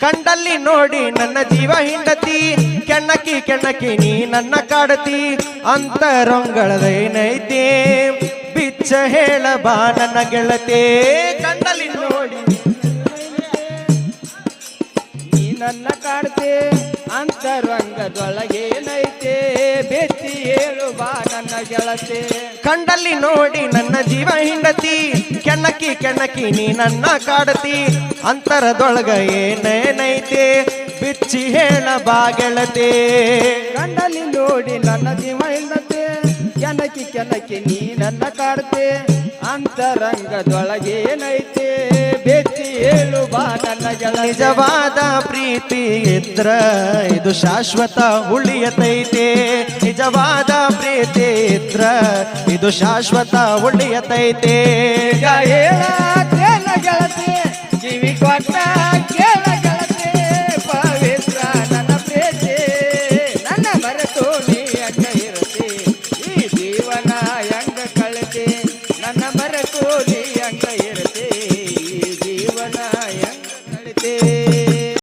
ಕಂಡಲ್ಲಿ ನೋಡಿ ನನ್ನ ಜೀವ ಹಿಂಡತಿ ಕೆಣಕಿ ಕೆಣಕಿ ನೀ ನನ್ನ ಕಾಡತಿ ಅಂತರಂಗಳದೇನೈತೆ ಬಿಚ್ಚ ಹೇಳ ಬಾ ನನ್ನ ಗೆಳತೆ ಕಂಡಲ್ಲಿ ನೋಡಿ ನೀ ನನ್ನ ಕಾಡ್ತೆ ಅಂತರಂಗದೊಳಗೇನೈತೆ ಬೆಚ್ಚಿ ಹೇಳು ಬಾ ನನ್ನ ಗೆಳತೆ ಕಂಡಲ್ಲಿ ನೋಡಿ ನನ್ನ ಜೀವ ಹಿಂಡತಿ ಕೆಣಕಿ ಕೆಣಕಿ ನೀ ನನ್ನ ಕಾಡತಿ ಅಂತರದೊಳಗ ಏನೇನೈತೆ ಬಿಚ್ಚಿ ಹೇಳ ಬಾ ಗೆಳತೆ ಕಂಡಲ್ಲಿ ನೋಡಿ ನನ್ನ ಜೀವ ಹಿಂಡತೆ ಕೆಣಕಿ ಕೆಣಕಿ ನೀ ನನ್ನ ಕಾಡ್ತೆ ಅಂತರಂಗದೊಳಗೇನೈತೆ ಬೆಚ್ಚಿ ಹೇಳು ಬಾ ನನ್ನ ಗೆಳತೆ ನಿಜವಾದ ಪ್ರೀತಿ ಇದ್ರ ಇದು ಶಾಶ್ವತ ಉಳಿಯತೈತೆ ನಿಜವಾದ ಪ್ರೀತಿ ಇದ್ರ ಇದು ಶಾಶ್ವತ ಉಳಿಯತೈತೆ ಹೇಳತೇನ ಗೆಳತಿ ಕಿವಿ ಕೊಟ್ಟ